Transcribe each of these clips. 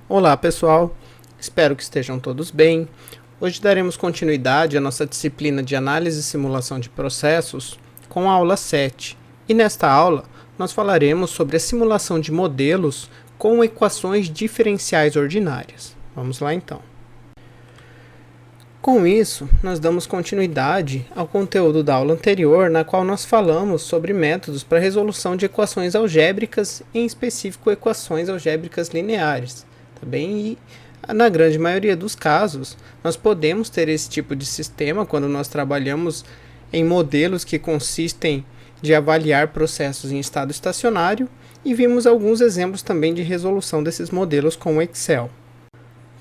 Olá pessoal, espero que estejam todos bem. Hoje daremos continuidade à nossa disciplina de análise e simulação de processos com a aula 7. E nesta aula nós falaremos sobre a simulação de modelos com equações diferenciais ordinárias. Vamos lá então. Com isso, nós damos continuidade ao conteúdo da aula anterior, na qual nós falamos sobre métodos para resolução de equações algébricas, em específico equações algébricas lineares. E na grande maioria dos casos, nós podemos ter esse tipo de sistema quando nós trabalhamos em modelos que consistem de avaliar processos em estado estacionário, e vimos alguns exemplos também de resolução desses modelos com o Excel.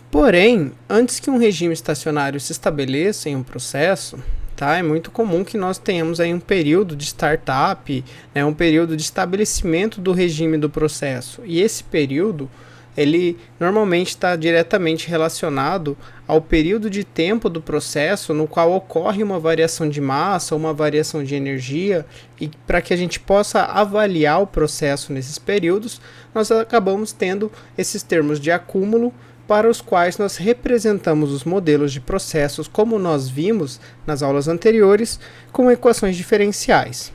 Porém, antes que um regime estacionário se estabeleça em um processo, é muito comum que nós tenhamos aí um período de startup, um período de estabelecimento do regime do processo. E esse período, ele normalmente está diretamente relacionado ao período de tempo do processo no qual ocorre uma variação de massa ou uma variação de energia, e para que a gente possa avaliar o processo nesses períodos, nós acabamos tendo esses termos de acúmulo, para os quais nós representamos os modelos de processos, como nós vimos nas aulas anteriores, com equações diferenciais.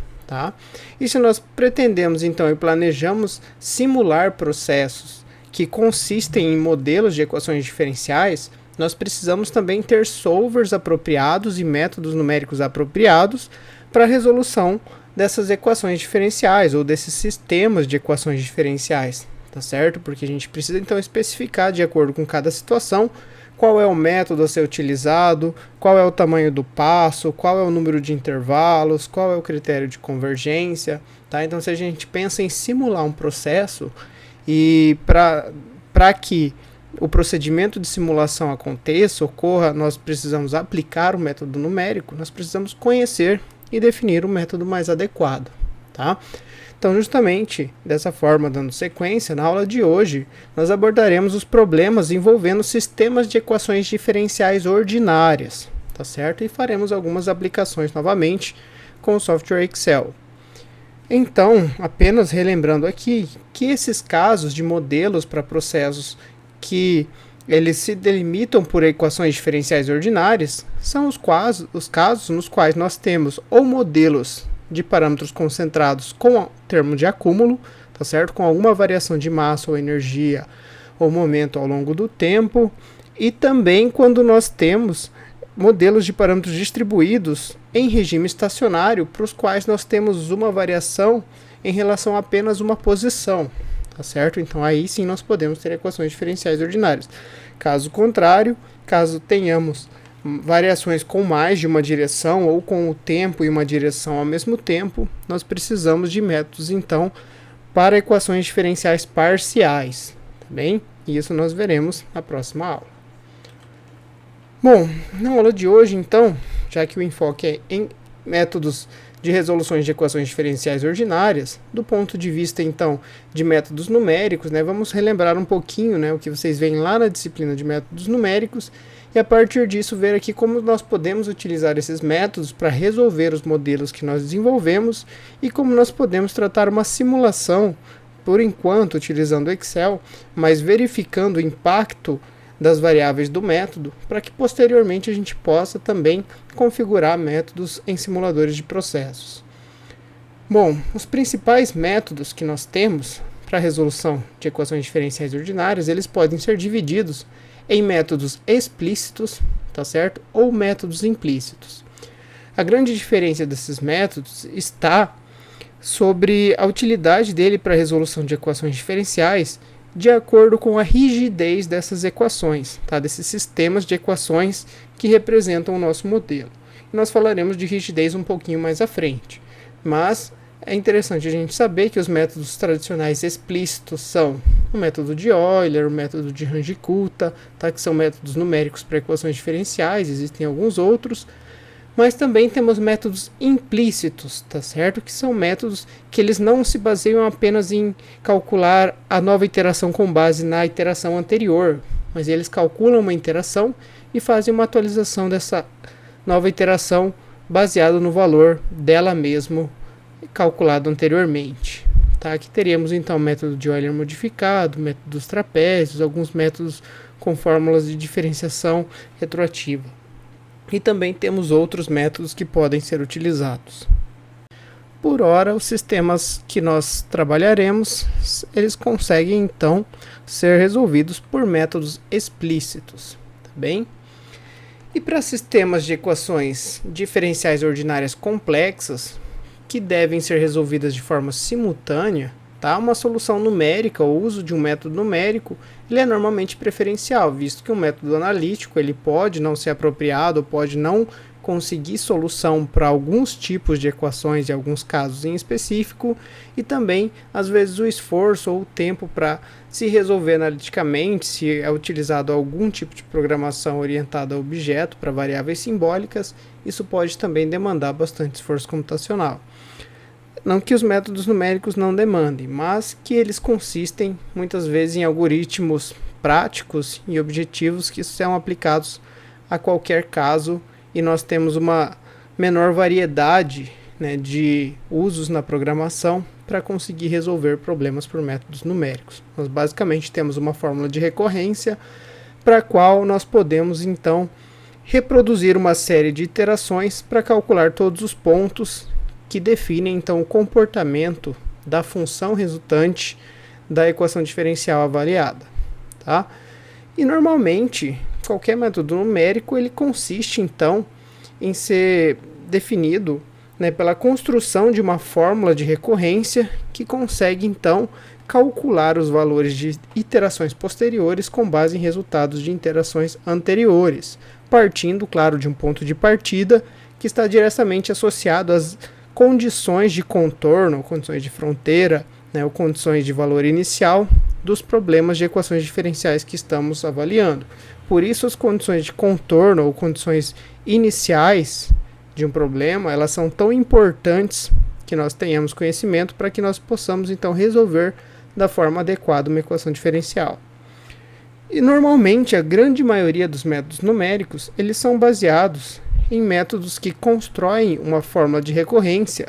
E se nós pretendemos então e planejamos simular processos que consistem em modelos de equações diferenciais, nós precisamos também ter solvers apropriados e métodos numéricos apropriados para a resolução dessas equações diferenciais ou desses sistemas de equações diferenciais. Certo? Porque a gente precisa então especificar, de acordo com cada situação, qual é o método a ser utilizado, qual é o tamanho do passo, qual é o número de intervalos, qual é o critério de convergência. Então, se a gente pensa em simular um processo, e para que o procedimento de simulação ocorra, nós precisamos aplicar o método numérico, nós precisamos conhecer e definir o método mais adequado. Então, justamente dessa forma, dando sequência, na aula de hoje, nós abordaremos os problemas envolvendo sistemas de equações diferenciais ordinárias, certo? E faremos algumas aplicações novamente com o software Excel. Então, apenas relembrando aqui que esses casos de modelos para processos que eles se delimitam por equações diferenciais ordinárias são os casos nos quais nós temos ou modelos de parâmetros concentrados com o termo de acúmulo, certo? Com alguma variação de massa ou energia ou momento ao longo do tempo, e também quando nós temos modelos de parâmetros distribuídos em regime estacionário, para os quais nós temos uma variação em relação a apenas uma posição, certo? Então aí sim nós podemos ter equações diferenciais ordinárias. Caso contrário, caso tenhamos variações com mais de uma direção ou com o tempo e uma direção ao mesmo tempo, nós precisamos de métodos então para equações diferenciais parciais, bem? E isso nós veremos na próxima aula. Bom, na aula de hoje então, já que o enfoque é em métodos de resoluções de equações diferenciais ordinárias, do ponto de vista então de métodos numéricos, vamos relembrar um pouquinho o que vocês veem lá na disciplina de métodos numéricos, e a partir disso ver aqui como nós podemos utilizar esses métodos para resolver os modelos que nós desenvolvemos e como nós podemos tratar uma simulação, por enquanto utilizando Excel, mas verificando o impacto das variáveis do método, para que posteriormente a gente possa também configurar métodos em simuladores de processos. Bom, os principais métodos que nós temos para a resolução de equações diferenciais ordinárias, eles podem ser divididos em métodos explícitos, certo? Ou métodos implícitos. A grande diferença desses métodos está sobre a utilidade dele para a resolução de equações diferenciais de acordo com a rigidez dessas equações, desses sistemas de equações que representam o nosso modelo. E nós falaremos de rigidez um pouquinho mais à frente, mas é interessante a gente saber que os métodos tradicionais explícitos são o método de Euler, o método de Runge-Kutta, que são métodos numéricos para equações diferenciais, existem alguns outros, mas também temos métodos implícitos, certo? Que são métodos que eles não se baseiam apenas em calcular a nova iteração com base na iteração anterior, mas eles calculam uma iteração e fazem uma atualização dessa nova iteração baseado no valor dela mesmo calculado anteriormente, tá? Aqui teríamos então o método de Euler modificado, método dos trapézios, alguns métodos com fórmulas de diferenciação retroativa. E também temos outros métodos que podem ser utilizados. Por ora, os sistemas que nós trabalharemos, eles conseguem então ser resolvidos por métodos explícitos, tá bem? E para sistemas de equações diferenciais ordinárias complexas, que devem ser resolvidas de forma simultânea, tá? Uma solução numérica ou uso de um método numérico, ele é normalmente preferencial, visto que um método analítico ele pode não ser apropriado, ou pode não conseguir solução para alguns tipos de equações, em alguns casos em específico, e também, às vezes, o esforço ou o tempo para se resolver analiticamente, se é utilizado algum tipo de programação orientada a objeto para variáveis simbólicas, isso pode também demandar bastante esforço computacional. Não que os métodos numéricos não demandem, mas que eles consistem muitas vezes em algoritmos práticos e objetivos que são aplicados a qualquer caso, e nós temos uma menor variedade, né, de usos na programação para conseguir resolver problemas por métodos numéricos. Nós basicamente temos uma fórmula de recorrência para a qual nós podemos então reproduzir uma série de iterações para calcular todos os pontos que definem então o comportamento da função resultante da equação diferencial avaliada, tá? E normalmente qualquer método numérico ele consiste então em ser definido, né, pela construção de uma fórmula de recorrência que consegue então calcular os valores de iterações posteriores com base em resultados de iterações anteriores, partindo, claro, de um ponto de partida que está diretamente associado às condições de contorno, condições de fronteira, né, ou condições de valor inicial dos problemas de equações diferenciais que estamos avaliando. Por isso, as condições de contorno ou condições iniciais de um problema, elas são tão importantes que nós tenhamos conhecimento para que nós possamos então resolver da forma adequada uma equação diferencial. E normalmente a grande maioria dos métodos numéricos, eles são baseados em métodos que constroem uma fórmula de recorrência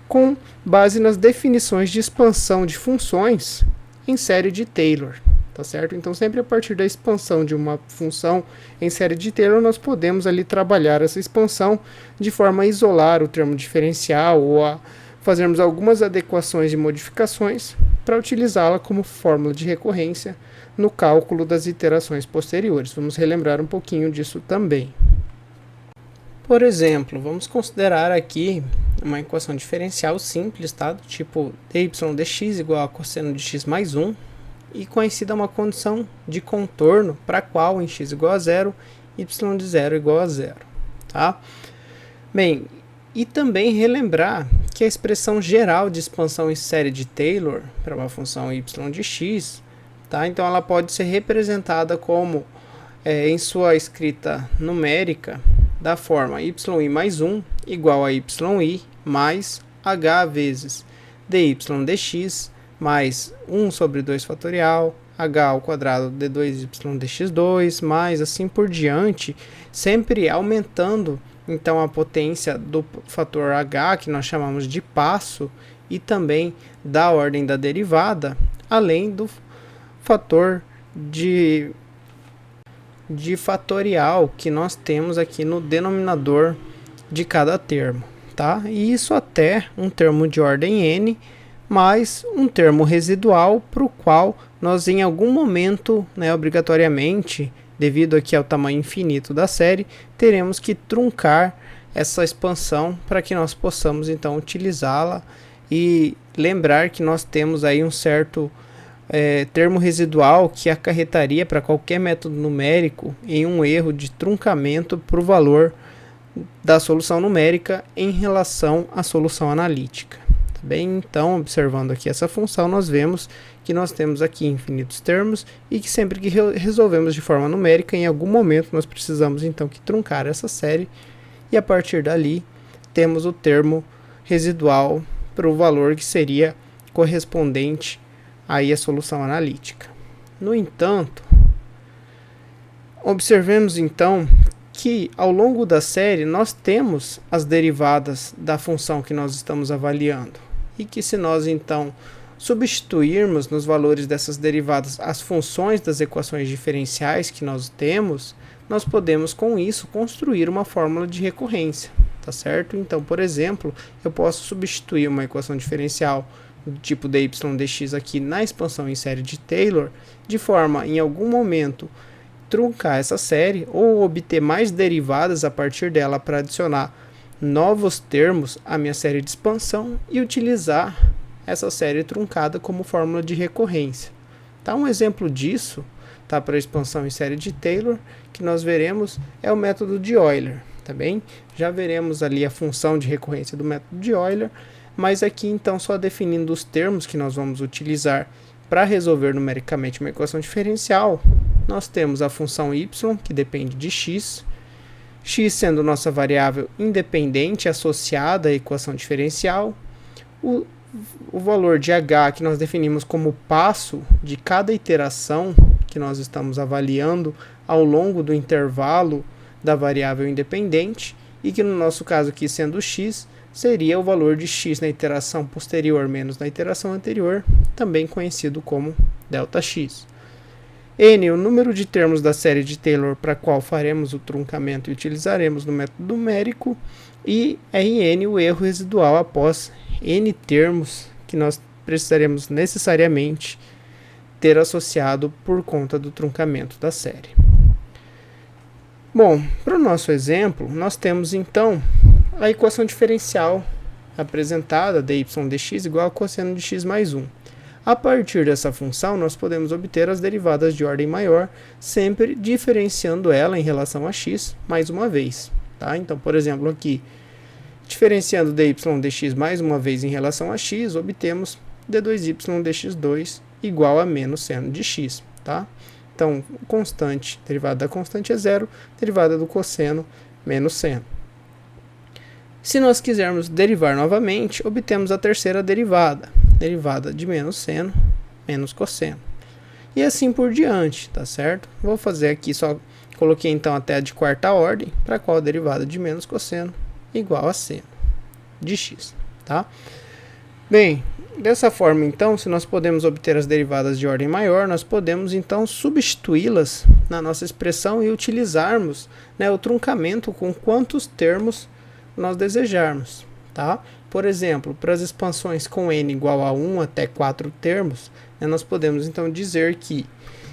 com base nas definições de expansão de funções em série de Taylor, tá certo? Então sempre a partir da expansão de uma função em série de Taylor nós podemos ali trabalhar essa expansão de forma a isolar o termo diferencial ou a fazermos algumas adequações e modificações para utilizá-la como fórmula de recorrência no cálculo das iterações posteriores. Vamos relembrar um pouquinho disso também. Por exemplo, vamos considerar aqui uma equação diferencial simples, tá? Do tipo dy dx igual a cosseno de x mais 1, e conhecida uma condição de contorno para a qual em x igual a 0, y de 0 igual a 0. Tá? Bem, e também relembrar que a expressão geral de expansão em série de Taylor para uma função y de x, tá? Então ela pode ser representada como, em sua escrita numérica, da forma y mais 1 igual a y mais h vezes dy dx mais 1 sobre 2 fatorial, h ao quadrado de 2y dx2, mais assim por diante, sempre aumentando então a potência do fator h, que nós chamamos de passo, e também da ordem da derivada, além do fator de fatorial que nós temos aqui no denominador de cada termo, tá? E isso até um termo de ordem n, mais um termo residual para o qual nós em algum momento, né, obrigatoriamente, devido aqui ao tamanho infinito da série, teremos que truncar essa expansão para que nós possamos então utilizá-la, e lembrar que nós temos aí um certo termo residual que acarretaria para qualquer método numérico em um erro de truncamento para o valor da solução numérica em relação à solução analítica. Tá bem? Então, observando aqui essa função, nós vemos que nós temos aqui infinitos termos e que sempre que resolvemos de forma numérica, em algum momento nós precisamos então que truncar essa série, e a partir dali temos o termo residual para o valor que seria correspondente aí a solução analítica. No entanto, observemos então que ao longo da série nós temos as derivadas da função que nós estamos avaliando, e que se nós então substituirmos nos valores dessas derivadas as funções das equações diferenciais que nós temos, nós podemos com isso construir uma fórmula de recorrência, tá certo? Então, por exemplo, eu posso substituir uma equação diferencial do tipo dy dx aqui na expansão em série de Taylor, de forma, em algum momento, truncar essa série ou obter mais derivadas a partir dela para adicionar novos termos à minha série de expansão e utilizar essa série truncada como fórmula de recorrência. Tá? Um exemplo disso, tá, para a expansão em série de Taylor, que nós veremos é o método de Euler, tá bem? Já veremos ali a função de recorrência do método de Euler, mas aqui então só definindo os termos que nós vamos utilizar para resolver numericamente uma equação diferencial, nós temos a função y, que depende de x sendo nossa variável independente associada à equação diferencial, o valor de h que nós definimos como passo de cada iteração que nós estamos avaliando ao longo do intervalo da variável independente, e que no nosso caso aqui sendo x, seria o valor de x na iteração posterior menos na iteração anterior, também conhecido como ΔX. N, o número de termos da série de Taylor para a qual faremos o truncamento e utilizaremos no método numérico, e Rn, o erro residual após n termos que nós precisaremos necessariamente ter associado por conta do truncamento da série. Bom, para o nosso exemplo, nós temos então a equação diferencial apresentada, dy dx igual a cosseno de x mais 1. A partir dessa função, nós podemos obter as derivadas de ordem maior, sempre diferenciando ela em relação a x mais uma vez. Tá? Então, por exemplo, aqui, diferenciando dy dx mais uma vez em relação a x, obtemos d2y dx2 igual a menos seno de x. Tá? Então, constante, derivada da constante é zero, derivada do cosseno, menos seno. Se nós quisermos derivar novamente, obtemos a terceira derivada de menos seno, menos cosseno. E assim por diante, tá certo? Vou fazer aqui, só coloquei então até a de quarta ordem, para qual a derivada de menos cosseno igual a seno de x, tá? Bem, dessa forma então, se nós podemos obter as derivadas de ordem maior, nós podemos então substituí-las na nossa expressão e utilizarmos, né, o truncamento com quantos termos nós desejarmos, tá? Por exemplo, para as expansões com n igual a 1 até 4 termos, né, nós podemos então dizer que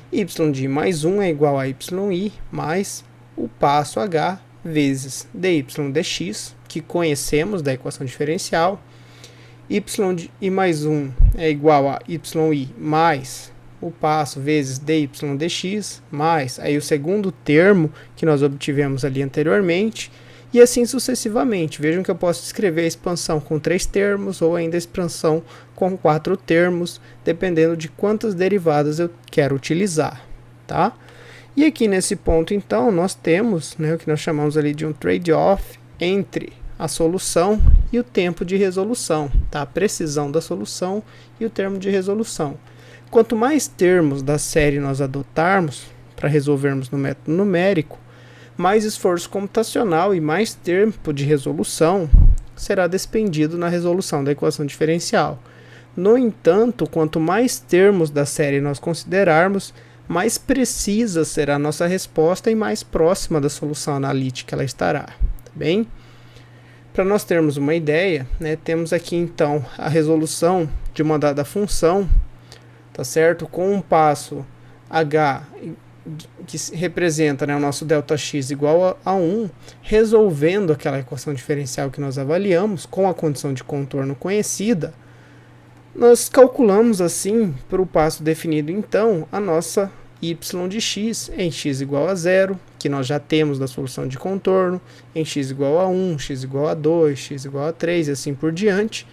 y de i mais 1 é igual a yi mais o passo h vezes dy dx, que conhecemos da equação diferencial, y de i mais 1 é igual a yi mais o passo vezes dy dx, mais aí o segundo termo que nós obtivemos ali anteriormente, e assim sucessivamente. Vejam que eu posso escrever a expansão com 3 termos ou ainda a expansão com 4 termos, dependendo de quantas derivadas eu quero utilizar, tá? E aqui nesse ponto, então, nós temos, né, o que nós chamamos ali de um trade-off entre a solução e o tempo de resolução, tá? A precisão da solução e o termo de resolução. Quanto mais termos da série nós adotarmos para resolvermos no método numérico, mais esforço computacional e mais tempo de resolução será despendido na resolução da equação diferencial. No entanto, quanto mais termos da série nós considerarmos, mais precisa será a nossa resposta e mais próxima da solução analítica ela estará. Tá bem? Para nós termos uma ideia, né, temos aqui então a resolução de uma dada função, tá certo? Com um passo h que representa, né, o nosso ΔX igual a 1, resolvendo aquela equação diferencial que nós avaliamos com a condição de contorno conhecida, nós calculamos assim, para o passo definido então, a nossa y de x em x igual a 0, que nós já temos da solução de contorno, em x igual a 1, x igual a 2, x igual a 3 e assim por diante,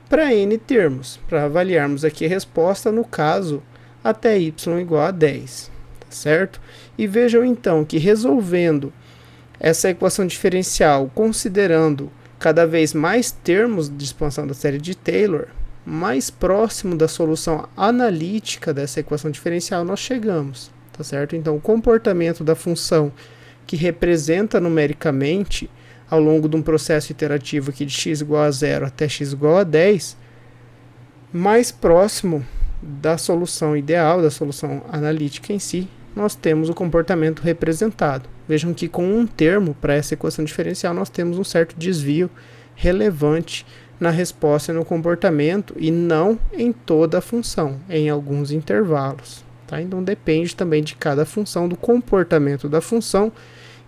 para n termos, para avaliarmos aqui a resposta no caso até y igual a 10. Certo? E vejam então que resolvendo essa equação diferencial, considerando cada vez mais termos de expansão da série de Taylor, mais próximo da solução analítica dessa equação diferencial nós chegamos, tá certo? Então o comportamento da função que representa numericamente ao longo de um processo iterativo aqui de x igual a 0 até x igual a 10 mais próximo da solução ideal, da solução analítica em si, nós temos o comportamento representado. Vejam que com um termo para essa equação diferencial nós temos um certo desvio relevante na resposta e no comportamento e não em toda a função, em alguns intervalos. Tá? Então depende também de cada função, do comportamento da função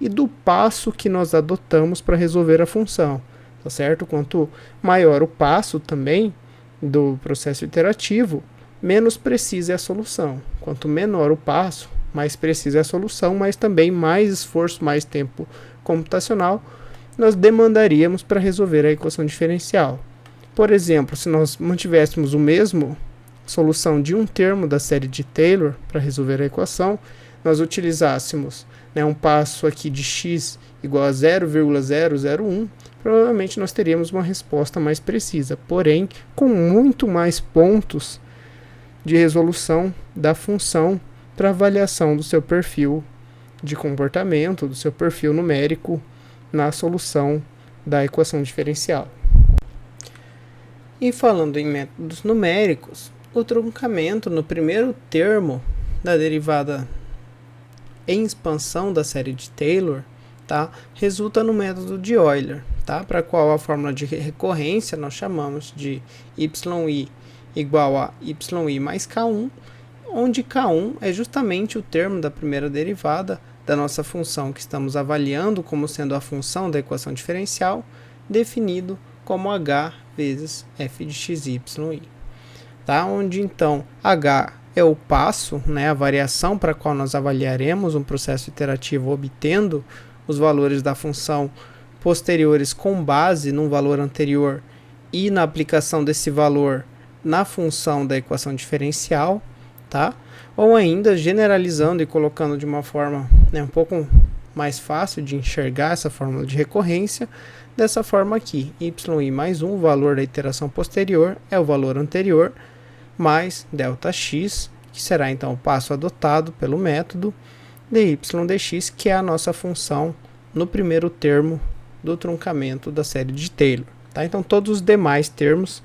e do passo que nós adotamos para resolver a função. Tá certo? Quanto maior o passo também do processo iterativo, menos precisa é a solução. Quanto menor o passo, mais precisa é a solução, mas também mais esforço, mais tempo computacional nós demandaríamos para resolver a equação diferencial. Por exemplo, se nós mantivéssemos o mesmo solução de um termo da série de Taylor para resolver a equação, nós utilizássemos um passo aqui de x igual a 0,001, provavelmente nós teríamos uma resposta mais precisa, porém com muito mais pontos de resolução da função para avaliação do seu perfil de comportamento, do seu perfil numérico na solução da equação diferencial. E falando em métodos numéricos, o truncamento no primeiro termo da derivada em expansão da série de Taylor, tá, resulta no método de Euler, tá, para qual a fórmula de recorrência nós chamamos de yi igual a yi mais k1, onde k1 é justamente o termo da primeira derivada da nossa função que estamos avaliando como sendo a função da equação diferencial, definido como h vezes f de xy, tá? Onde então h é o passo, a variação para a qual nós avaliaremos um processo iterativo obtendo os valores da função posteriores com base num valor anterior e na aplicação desse valor na função da equação diferencial, tá? Ou ainda generalizando e colocando de uma forma um pouco mais fácil de enxergar essa fórmula de recorrência, dessa forma aqui, yi mais 1, o valor da iteração posterior é o valor anterior, mais ΔX, que será então o passo adotado pelo método, dy dx, que é a nossa função no primeiro termo do truncamento da série de Taylor. Tá? Então todos os demais termos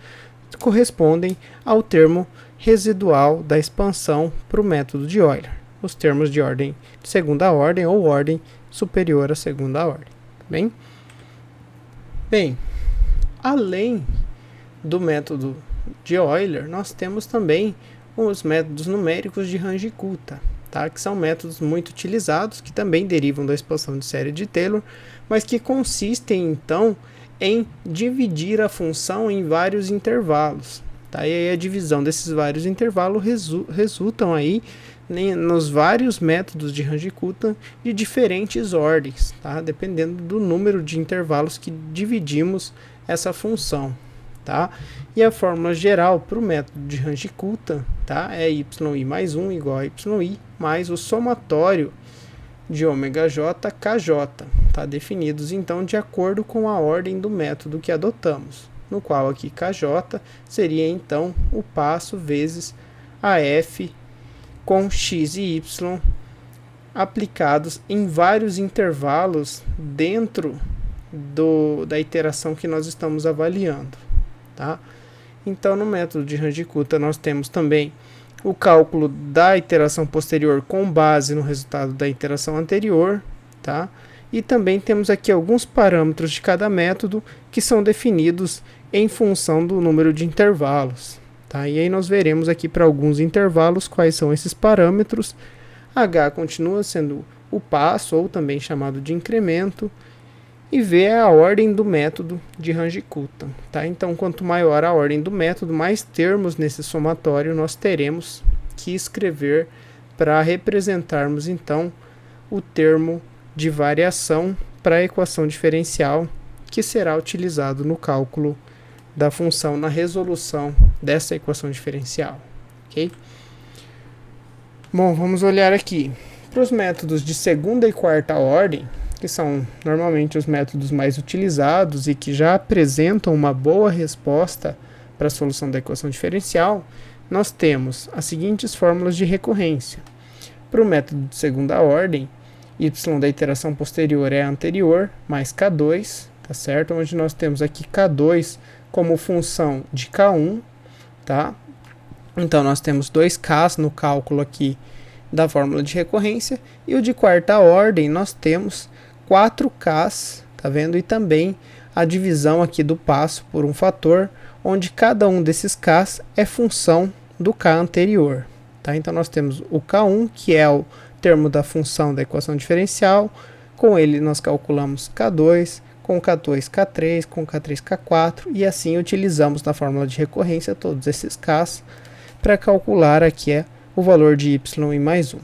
correspondem ao termo residual da expansão para o método de Euler, os termos de ordem de segunda ordem ou ordem superior à segunda ordem. Bem, além do método de Euler, nós temos também os métodos numéricos de Runge-Kutta, tá? Que são métodos muito utilizados, que também derivam da expansão de série de Taylor, mas que consistem então em dividir a função em vários intervalos. Tá? E aí a divisão desses vários intervalos resultam aí nos vários métodos de Runge-Kutta de diferentes ordens, tá? Dependendo do número de intervalos que dividimos essa função. Tá? E a fórmula geral para o método de Runge-Kutta, tá? É yi mais 1 igual a yi mais o somatório de ômega-j, kj, tá? Definidos então de acordo com a ordem do método que adotamos, no qual aqui kj seria então o passo vezes a f com x e y aplicados em vários intervalos dentro da iteração que nós estamos avaliando. Tá? Então, no método de Runge-Kutta, nós temos também o cálculo da iteração posterior com base no resultado da iteração anterior, tá? E também temos aqui alguns parâmetros de cada método que são definidos em função do número de intervalos. Tá? E aí nós veremos aqui para alguns intervalos quais são esses parâmetros. H continua sendo o passo, ou também chamado de incremento, e V é a ordem do método de Runge-Kutta. Tá? Então, quanto maior a ordem do método, mais termos nesse somatório nós teremos que escrever para representarmos, então, o termo de variação para a equação diferencial que será utilizado no cálculo da função, na resolução dessa equação diferencial. Ok? Bom, vamos olhar aqui para os métodos de segunda e quarta ordem, que são normalmente os métodos mais utilizados e que já apresentam uma boa resposta para a solução da equação diferencial. Nós temos as seguintes fórmulas de recorrência. Para o método de segunda ordem, y da iteração posterior é a anterior, mais k2, tá certo? Onde nós temos aqui k2 como função de k1, tá? Então nós temos 2Ks no cálculo aqui da fórmula de recorrência, e o de quarta ordem nós temos 4Ks, tá vendo? E também a divisão aqui do passo por um fator, onde cada um desses Ks é função do K anterior, tá? Então nós temos o K1, que é o termo da função da equação diferencial, com ele nós calculamos K2, com K2, K3, com K3, K4, e assim utilizamos na fórmula de recorrência todos esses Ks para calcular aqui o valor de y e mais 1.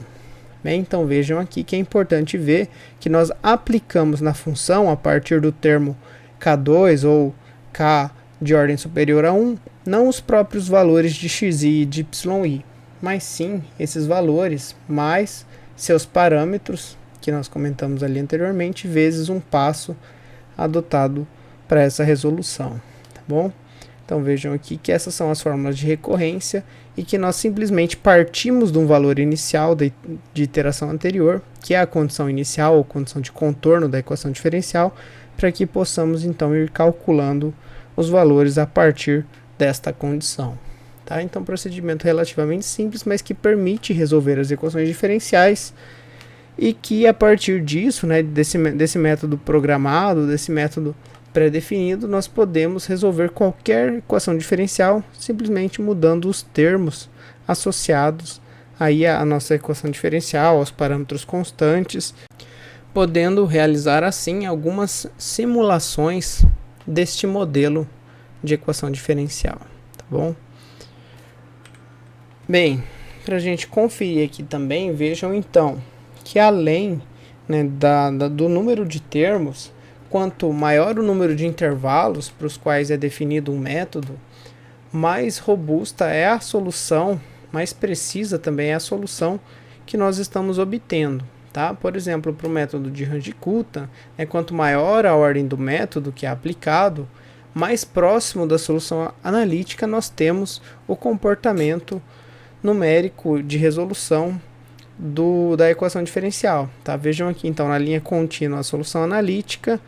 Bem, então vejam aqui que é importante ver que nós aplicamos na função, a partir do termo K2 ou K de ordem superior a 1, não os próprios valores de xi e de yi, mas sim esses valores mais seus parâmetros, que nós comentamos ali anteriormente, vezes um passo adotado para essa resolução, tá bom? Então vejam aqui que essas são as fórmulas de recorrência e que nós simplesmente partimos de um valor inicial de iteração anterior, que é a condição inicial ou condição de contorno da equação diferencial, para que possamos então ir calculando os valores a partir desta condição. Tá? Então, procedimento relativamente simples, mas que permite resolver as equações diferenciais e que a partir disso, né, desse método programado, desse método pré-definido, nós podemos resolver qualquer equação diferencial simplesmente mudando os termos associados aí à nossa equação diferencial, aos parâmetros constantes, podendo realizar assim algumas simulações deste modelo de equação diferencial, tá bom? Bem, para a gente conferir aqui também, vejam então que além, né, do número de termos, quanto maior o número de intervalos para os quais é definido um método, mais robusta é a solução, mais precisa também é a solução que nós estamos obtendo. Tá? Por exemplo, para o método de Range-Kutta, quanto maior a ordem do método que é aplicado, mais próximo da solução analítica nós temos o comportamento numérico de resolução da equação diferencial. Tá? Vejam aqui então na linha contínua a solução analítica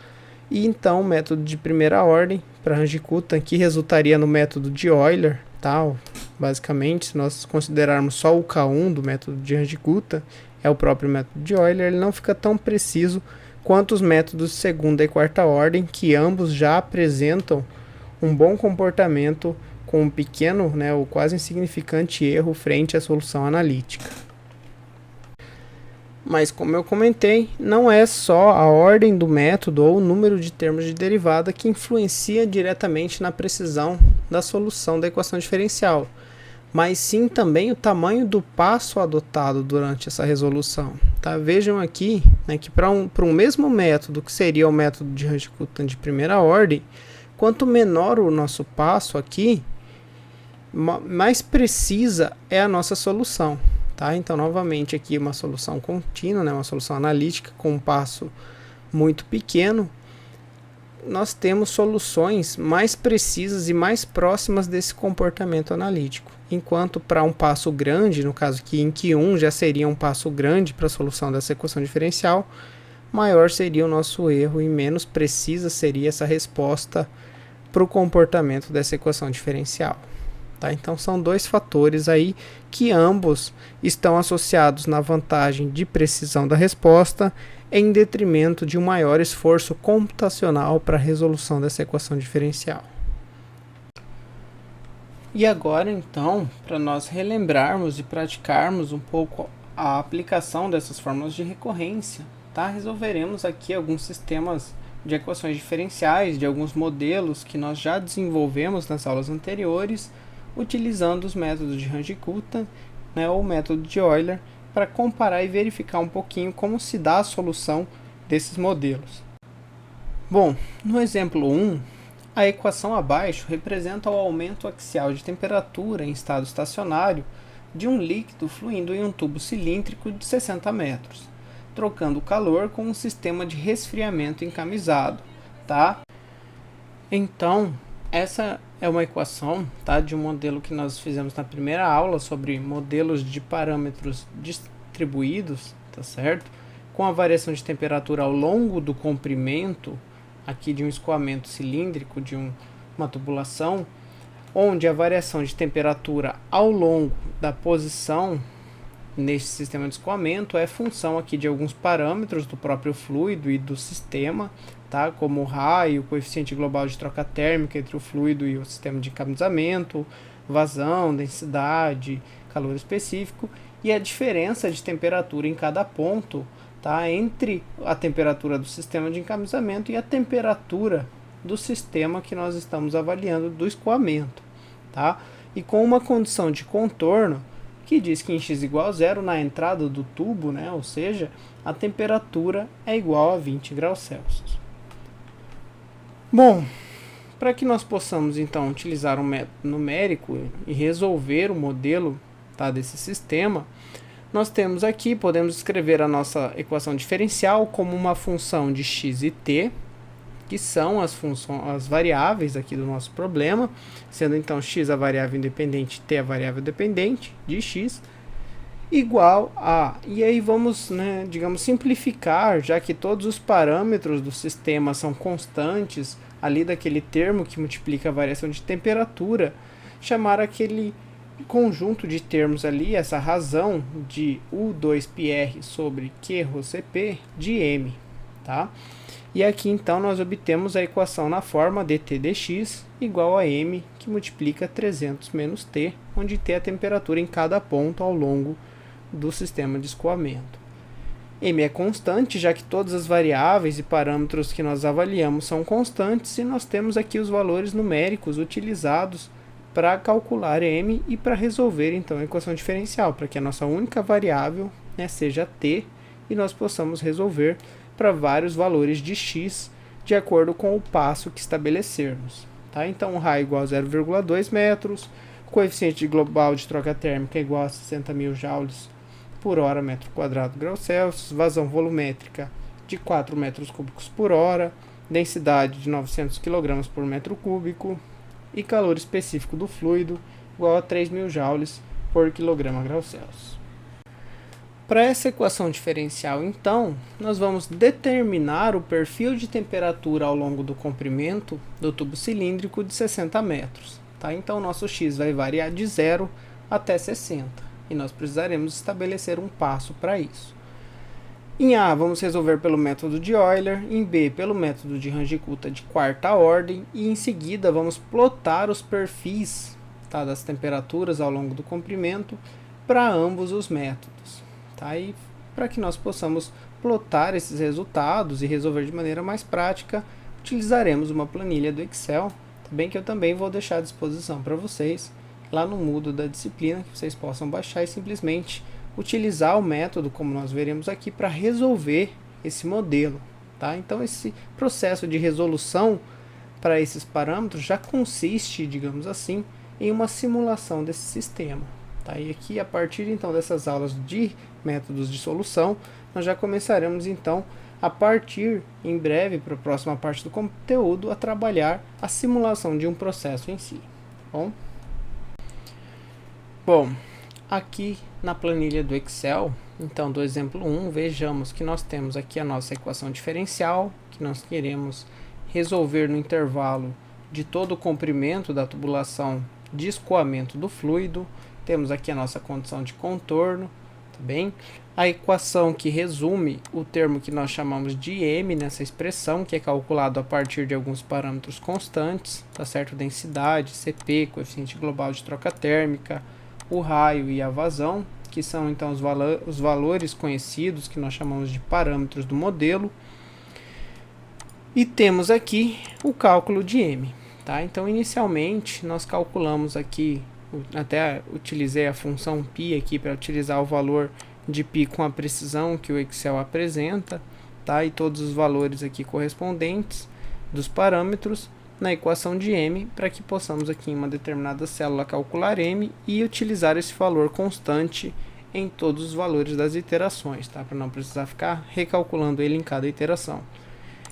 e então o método de primeira ordem para Range-Kutta, que resultaria no método de Euler. Tá? Basicamente, se nós considerarmos só o K1 do método de Range-Kutta, é o próprio método de Euler, ele não fica tão preciso quanto os métodos de segunda e quarta ordem, que ambos já apresentam um bom comportamento com um pequeno, ou quase insignificante erro frente à solução analítica. Mas como eu comentei, não é só a ordem do método ou o número de termos de derivada que influencia diretamente na precisão da solução da equação diferencial, mas sim também o tamanho do passo adotado durante essa resolução. Tá? Vejam aqui, que para um mesmo método, que seria o método de Range-Kutta de primeira ordem, quanto menor o nosso passo aqui, mais precisa é a nossa solução. Tá? Então, novamente, aqui uma solução contínua, uma solução analítica com um passo muito pequeno, nós temos soluções mais precisas e mais próximas desse comportamento analítico. Enquanto para um passo grande, no caso aqui em Q1 já seria um passo grande para a solução dessa equação diferencial, maior seria o nosso erro e menos precisa seria essa resposta para o comportamento dessa equação diferencial. Tá? Então são dois fatores aí que ambos estão associados na vantagem de precisão da resposta em detrimento de um maior esforço computacional para a resolução dessa equação diferencial. E agora então, para nós relembrarmos e praticarmos um pouco a aplicação dessas fórmulas de recorrência, tá? Resolveremos aqui alguns sistemas de equações diferenciais de alguns modelos que nós já desenvolvemos nas aulas anteriores, utilizando os métodos de Range-Kutta, ou o método de Euler, para comparar e verificar um pouquinho como se dá a solução desses modelos. Bom, no exemplo 1, a equação abaixo representa o aumento axial de temperatura em estado estacionário de um líquido fluindo em um tubo cilíndrico de 60 metros, trocando o calor com um sistema de resfriamento encamisado. Tá? Então, essa é uma equação, tá, de um modelo que nós fizemos na primeira aula sobre modelos de parâmetros distribuídos, tá certo? Com a variação de temperatura ao longo do comprimento aqui de um escoamento cilíndrico, de uma tubulação, onde a variação de temperatura ao longo da posição neste sistema de escoamento é função aqui de alguns parâmetros do próprio fluido e do sistema, tá? Como o raio, o coeficiente global de troca térmica entre o fluido e o sistema de encaminhamento, vazão, densidade, calor específico e a diferença de temperatura em cada ponto, tá? Entre a temperatura do sistema de encaminhamento e a temperatura do sistema que nós estamos avaliando do escoamento, tá? E com uma condição de contorno que diz que em x igual a zero na entrada do tubo, né? Ou seja, a temperatura é igual a 20 graus Celsius. Bom, para que nós possamos então utilizar um método numérico e resolver o modelo, tá, desse sistema, nós temos aqui, podemos escrever a nossa equação diferencial como uma função de x e t, que são as variáveis aqui do nosso problema, sendo então x a variável independente, t a variável dependente de x, igual a... E aí vamos, né, digamos, simplificar, já que todos os parâmetros do sistema são constantes, ali daquele termo que multiplica a variação de temperatura, chamar aquele conjunto de termos ali, essa razão de U2πr sobre Q-ρCp de m, tá? E aqui então nós obtemos a equação na forma dt dx igual a m, que multiplica 300 menos t, onde t é a temperatura em cada ponto ao longo do sistema de escoamento. M é constante, já que todas as variáveis e parâmetros que nós avaliamos são constantes, e nós temos aqui os valores numéricos utilizados para calcular m e para resolver então a equação diferencial, para que a nossa única variável, né, seja t, e nós possamos resolver para vários valores de x de acordo com o passo que estabelecermos, tá? Então o raio igual a 0,2 metros, coeficiente global de troca térmica igual a 60.000 joules por hora metro quadrado grau Celsius, vazão volumétrica de 4 metros cúbicos por hora, densidade de 900 kg por metro cúbico e calor específico do fluido igual a 3.000 joules por quilograma grau Celsius. Para essa equação diferencial, então, nós vamos determinar o perfil de temperatura ao longo do comprimento do tubo cilíndrico de 60 metros. Tá? Então, nosso x vai variar de 0 até 60, e nós precisaremos estabelecer um passo para isso. Em A, vamos resolver pelo método de Euler, em B, pelo método de Runge-Kutta de quarta ordem, e em seguida vamos plotar os perfis, tá, das temperaturas ao longo do comprimento para ambos os métodos. Tá? E para que nós possamos plotar esses resultados e resolver de maneira mais prática, utilizaremos uma planilha do Excel, bem que eu também vou deixar à disposição para vocês lá no Moodle da disciplina, que vocês possam baixar e simplesmente utilizar o método, como nós veremos aqui, para resolver esse modelo. Tá? Então esse processo de resolução para esses parâmetros já consiste, digamos assim, em uma simulação desse sistema. Tá? E aqui, a partir então dessas aulas de métodos de solução, nós já começaremos então, a partir em breve, para a próxima parte do conteúdo, a trabalhar a simulação de um processo em si. Bom, aqui na planilha do Excel, então do exemplo 1, vejamos que nós temos aqui a nossa equação diferencial, que nós queremos resolver no intervalo de todo o comprimento da tubulação de escoamento do fluido. Temos aqui a nossa condição de contorno, tá bem? A equação que resume o termo que nós chamamos de m nessa expressão, que é calculado a partir de alguns parâmetros constantes, tá certo? Densidade, Cp, coeficiente global de troca térmica, o raio e a vazão, que são então os valores conhecidos que nós chamamos de parâmetros do modelo. E temos aqui o cálculo de m, tá? Então inicialmente nós calculamos aqui, até utilizei a função π aqui para utilizar o valor de π com a precisão que o Excel apresenta, tá? E todos os valores aqui correspondentes dos parâmetros na equação de m, para que possamos aqui em uma determinada célula calcular m e utilizar esse valor constante em todos os valores das iterações, tá? Para não precisar ficar recalculando ele em cada iteração.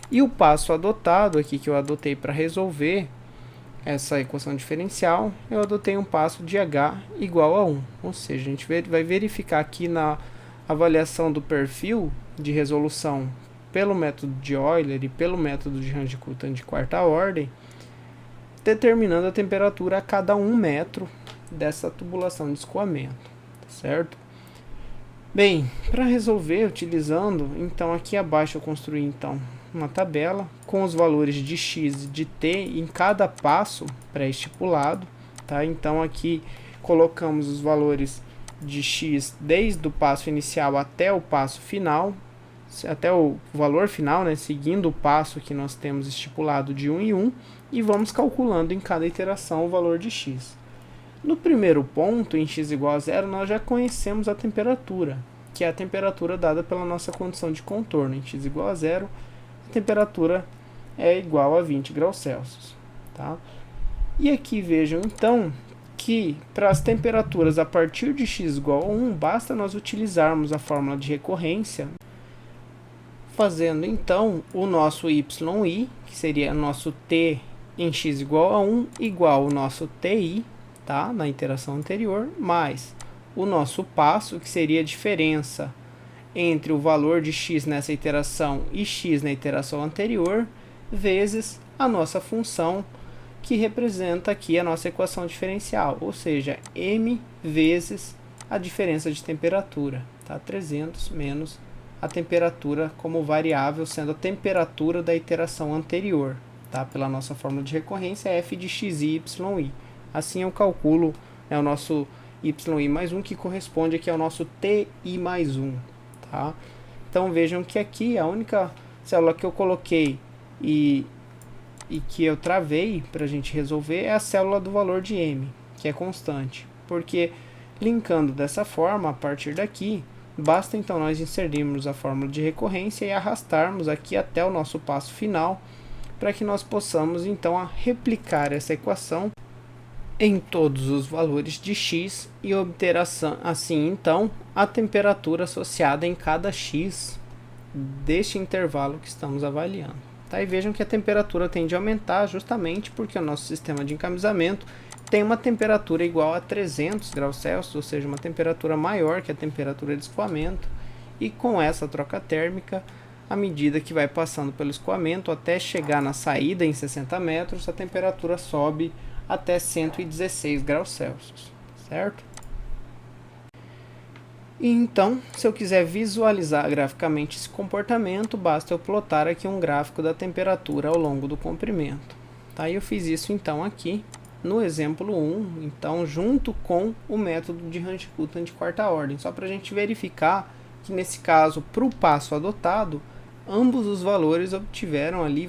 E o passo adotado aqui, que eu adotei para resolver essa equação diferencial, eu adotei um passo de h igual a 1. Ou seja, a gente vai verificar aqui na avaliação do perfil de resolução pelo método de Euler e pelo método de Runge-Kutta de quarta ordem, determinando a temperatura a cada 1 metro dessa tubulação de escoamento, certo? Bem, para resolver utilizando, então aqui abaixo eu construí então uma tabela com os valores de x e de t em cada passo pré-estipulado, tá? Então aqui colocamos os valores de x desde o passo inicial até o passo final, até o valor final, né, seguindo o passo que nós temos estipulado de 1 em 1, e vamos calculando em cada iteração o valor de x. No primeiro ponto, em x igual a zero, nós já conhecemos a temperatura, que é a temperatura dada pela nossa condição de contorno. Em x igual a zero, a temperatura é igual a 20 graus Celsius. Tá? E aqui vejam então que para as temperaturas a partir de x igual a 1, basta nós utilizarmos a fórmula de recorrência, fazendo então o nosso yi, que seria o nosso t em x igual a 1, igual ao nosso ti, tá? Na iteração anterior, mais o nosso passo, que seria a diferença entre o valor de x nessa iteração e x na iteração anterior, vezes a nossa função, que representa aqui a nossa equação diferencial, ou seja, m vezes a diferença de temperatura, tá? 300 menos a temperatura como variável, sendo a temperatura da iteração anterior, tá? Pela nossa fórmula de recorrência, f de x e yi. Assim eu calculo, né, o nosso yi mais 1, que corresponde aqui ao nosso ti mais 1. Tá? Então vejam que aqui a única célula que eu coloquei e que eu travei para a gente resolver é a célula do valor de m, que é constante. Porque linkando dessa forma, a partir daqui, basta então nós inserirmos a fórmula de recorrência e arrastarmos aqui até o nosso passo final, para que nós possamos então replicar essa equação em todos os valores de x e obter assim então a temperatura associada em cada x deste intervalo que estamos avaliando. Tá? E vejam que a temperatura tende a aumentar justamente porque o nosso sistema de encamisamento tem uma temperatura igual a 300 graus Celsius, ou seja, uma temperatura maior que a temperatura de escoamento, e com essa troca térmica, à medida que vai passando pelo escoamento até chegar na saída em 60 metros, a temperatura sobe até 116 graus Celsius, certo? E então, se eu quiser visualizar graficamente esse comportamento, basta eu plotar aqui um gráfico da temperatura ao longo do comprimento. Tá? E eu fiz isso então aqui no exemplo 1, então junto com o método de Range-Kuttan de quarta ordem, só para a gente verificar que nesse caso, para o passo adotado, ambos os valores obtiveram ali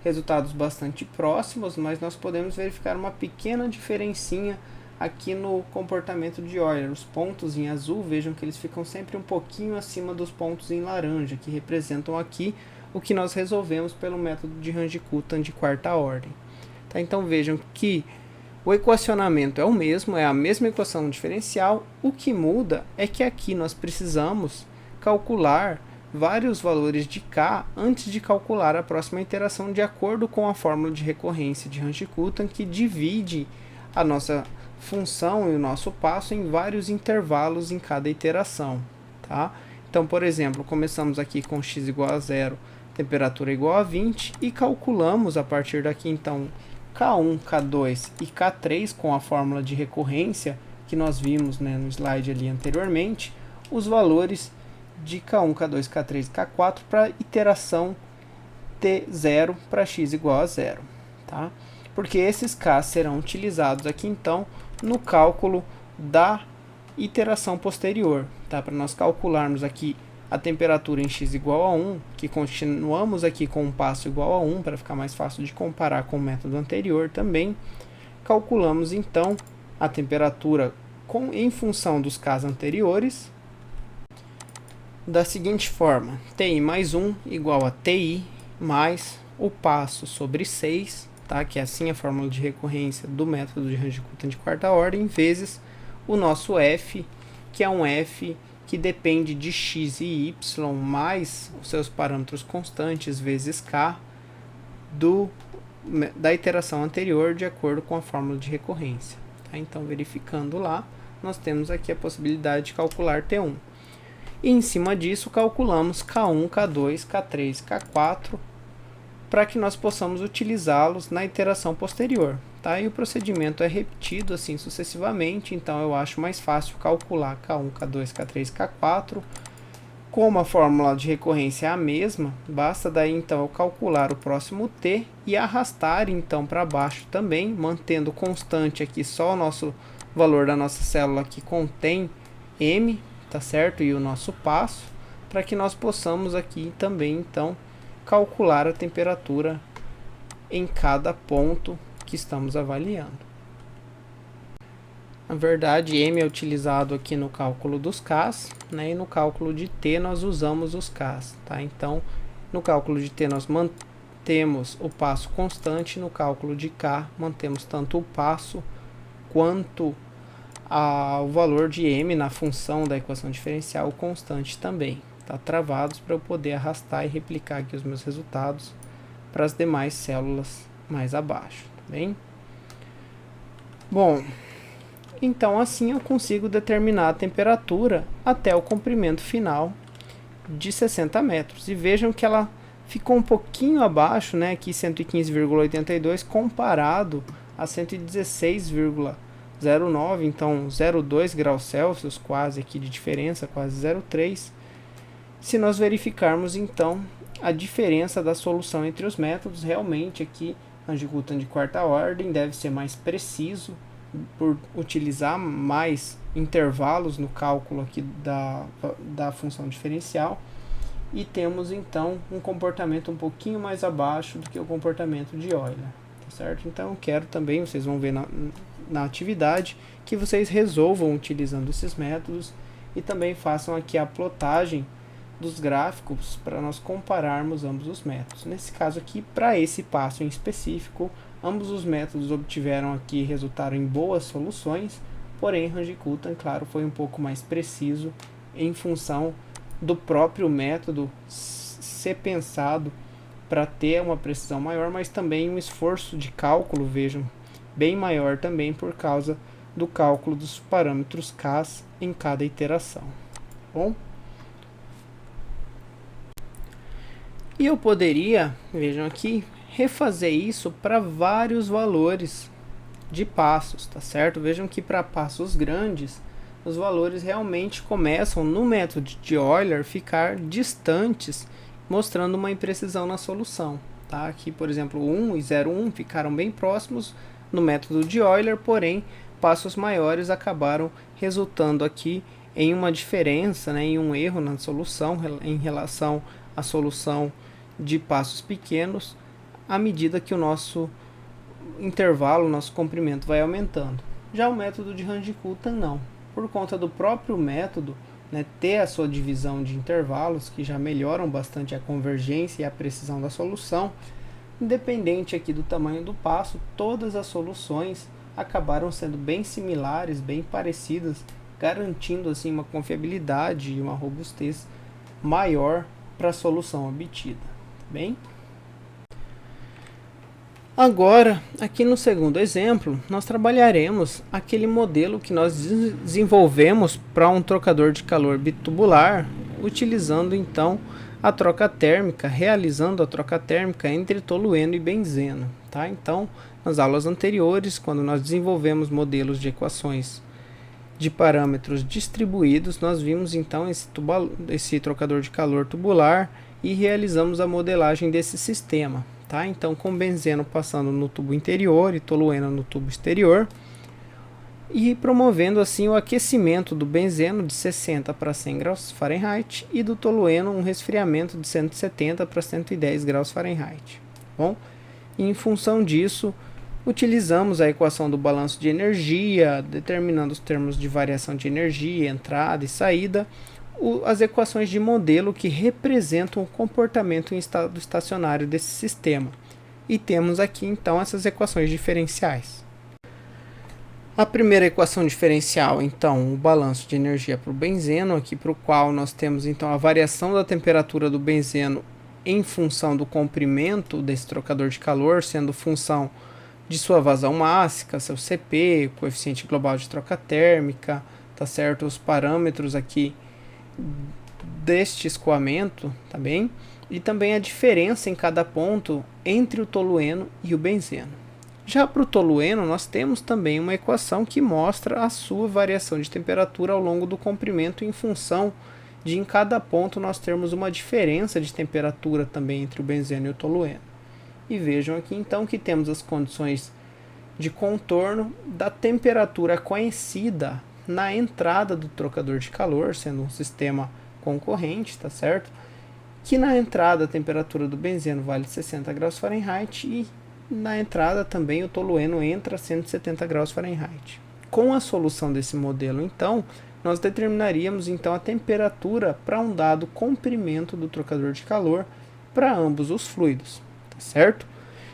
resultados bastante próximos, mas nós podemos verificar uma pequena diferencinha aqui no comportamento de Euler. Os pontos em azul, vejam que eles ficam sempre um pouquinho acima dos pontos em laranja, que representam aqui o que nós resolvemos pelo método de Range-Kuttan de quarta ordem. Tá? Então vejam que o equacionamento é o mesmo, é a mesma equação diferencial, o que muda é que aqui nós precisamos calcular vários valores de k antes de calcular a próxima iteração, de acordo com a fórmula de recorrência de Range-Kuttan, que divide a nossa função e o nosso passo em vários intervalos em cada iteração. Tá? Então, por exemplo, começamos aqui com x igual a 0, temperatura igual a 20, e calculamos a partir daqui então K1, K2 e K3 com a fórmula de recorrência que nós vimos, né, no slide ali anteriormente, os valores de K1, K2, K3 e K4 para iteração T0 para x igual a 0. Tá? Porque esses K serão utilizados aqui então no cálculo da iteração posterior. Tá? Para nós calcularmos aqui a temperatura em x igual a 1, que continuamos aqui com um passo igual a 1, para ficar mais fácil de comparar com o método anterior também, calculamos então a temperatura em função dos Ks anteriores, da seguinte forma: Ti mais 1 igual a Ti mais o passo sobre 6, tá? Que é assim a fórmula de recorrência do método de Range-Kuttan de quarta ordem, vezes o nosso F, que é um F que depende de x e y mais os seus parâmetros constantes vezes k da iteração anterior, de acordo com a fórmula de recorrência. Tá? Então, verificando lá, nós temos aqui a possibilidade de calcular T1. E em cima disso, calculamos K1, K2, K3, K4, para que nós possamos utilizá-los na iteração posterior. tá? E o procedimento é repetido assim sucessivamente, então eu acho mais fácil calcular K1, K2, K3, K4. Como a fórmula de recorrência é a mesma, basta daí então eu calcular o próximo t e arrastar então para baixo também, mantendo constante aqui só o nosso valor da nossa célula que contém m, tá certo? E o nosso passo, para que nós possamos aqui também então calcular a temperatura em cada ponto que estamos avaliando. Na verdade, m é utilizado aqui no cálculo dos Ks, né, e no cálculo de t nós usamos os Ks. Tá? Então, no cálculo de t nós mantemos o passo constante, no cálculo de K mantemos tanto o passo quanto o valor de m na função da equação diferencial constante também. Tá? Travados para eu poder arrastar e replicar aqui os meus resultados para as demais células mais abaixo. Tá bem? Bom, então assim eu consigo determinar a temperatura até o comprimento final de 60 metros. E vejam que ela ficou um pouquinho abaixo, né, aqui 115,82 comparado a 116,09, então 0,2 graus Celsius quase aqui de diferença, quase 0,3. Se nós verificarmos então a diferença da solução entre os métodos, realmente aqui Hanjikutan de quarta ordem deve ser mais preciso, por utilizar mais intervalos no cálculo aqui da função diferencial, e temos então um comportamento um pouquinho mais abaixo do que o comportamento de Euler, tá certo? Então eu quero também, vocês vão ver na atividade, que vocês resolvam utilizando esses métodos e também façam aqui a plotagem dos gráficos para nós compararmos ambos os métodos. Nesse caso aqui, para esse passo em específico, ambos os métodos obtiveram aqui, resultaram em boas soluções, porém Hanjikutan, claro, foi um pouco mais preciso em função do próprio método ser pensado para ter uma precisão maior, mas também um esforço de cálculo, vejam, bem maior também por causa do cálculo dos parâmetros K em cada iteração. Bom? E eu poderia, vejam aqui, refazer isso para vários valores de passos, tá certo? Vejam que para passos grandes, os valores realmente começam no método de Euler ficar distantes, mostrando uma imprecisão na solução. Tá? Aqui, por exemplo, 1 e 0,1 ficaram bem próximos no método de Euler, porém, passos maiores acabaram resultando aqui em uma diferença, né, em um erro na solução em relação à solução de passos pequenos, à medida que o nosso intervalo, o nosso comprimento vai aumentando. Já o método de Hanjikutan não. Por conta do próprio método, né, ter a sua divisão de intervalos, que já melhoram bastante a convergência e a precisão da solução, independente aqui do tamanho do passo, todas as soluções acabaram sendo bem similares, bem parecidas, garantindo assim uma confiabilidade e uma robustez maior para a solução obtida. Bem? Agora, aqui no segundo exemplo, nós trabalharemos aquele modelo que nós desenvolvemos para um trocador de calor bitubular, utilizando então a troca térmica, realizando a troca térmica entre tolueno e benzeno. Tá? Então, nas aulas anteriores, quando nós desenvolvemos modelos de equações de parâmetros distribuídos, nós vimos então esse trocador de calor tubular e realizamos a modelagem desse sistema. Tá? Então, com benzeno passando no tubo interior e tolueno no tubo exterior, e promovendo assim o aquecimento do benzeno de 60 para 100 graus Fahrenheit e do tolueno um resfriamento de 170 para 110 graus Fahrenheit. Bom, e em função disso, utilizamos a equação do balanço de energia, determinando os termos de variação de energia, entrada e saída, as equações de modelo que representam o comportamento em estado estacionário desse sistema. E temos aqui então essas equações diferenciais. A primeira equação diferencial, então, o balanço de energia para o benzeno, aqui para o qual nós temos então a variação da temperatura do benzeno em função do comprimento desse trocador de calor, sendo função de sua vazão mássica, seu CP, coeficiente global de troca térmica, tá certo? Os parâmetros aqui deste escoamento, tá bem? E também a diferença em cada ponto entre o tolueno e o benzeno. Já para o tolueno, nós temos também uma equação que mostra a sua variação de temperatura ao longo do comprimento em função de em cada ponto nós termos uma diferença de temperatura também entre o benzeno e o tolueno. E vejam aqui então que temos as condições de contorno da temperatura conhecida na entrada do trocador de calor, sendo um sistema concorrente, tá certo? Que na entrada a temperatura do benzeno vale 60 graus Fahrenheit e na entrada também o tolueno entra a 170 graus Fahrenheit. Com a solução desse modelo, então, nós determinaríamos então a temperatura para um dado comprimento do trocador de calor para ambos os fluidos, tá certo?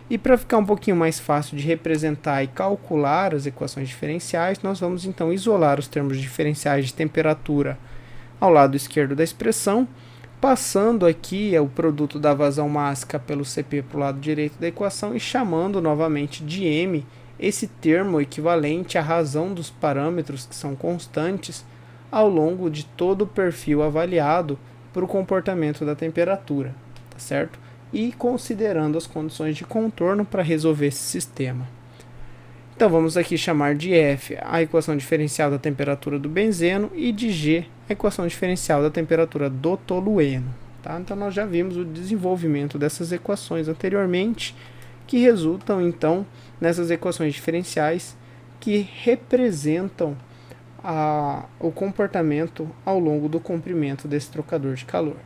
E para ficar um pouquinho mais fácil de representar e calcular as equações diferenciais, nós vamos então isolar os termos diferenciais de temperatura ao lado esquerdo da expressão, passando aqui o produto da vazão mássica pelo Cp para o lado direito da equação e chamando novamente de m esse termo equivalente à razão dos parâmetros que são constantes ao longo de todo o perfil avaliado para o comportamento da temperatura, tá certo? E considerando as condições de contorno para resolver esse sistema. Então vamos aqui chamar de F a equação diferencial da temperatura do benzeno e de G a equação diferencial da temperatura do tolueno. Tá? Então nós já vimos o desenvolvimento dessas equações anteriormente, que resultam então nessas equações diferenciais que representam o comportamento ao longo do comprimento desse trocador de calor.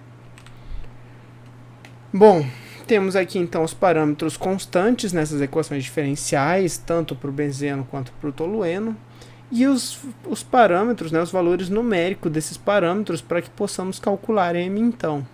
Bom, temos aqui então os parâmetros constantes nessas equações diferenciais, tanto para o benzeno quanto para o tolueno, e os parâmetros, né, os valores numéricos desses parâmetros para que possamos calcular M então.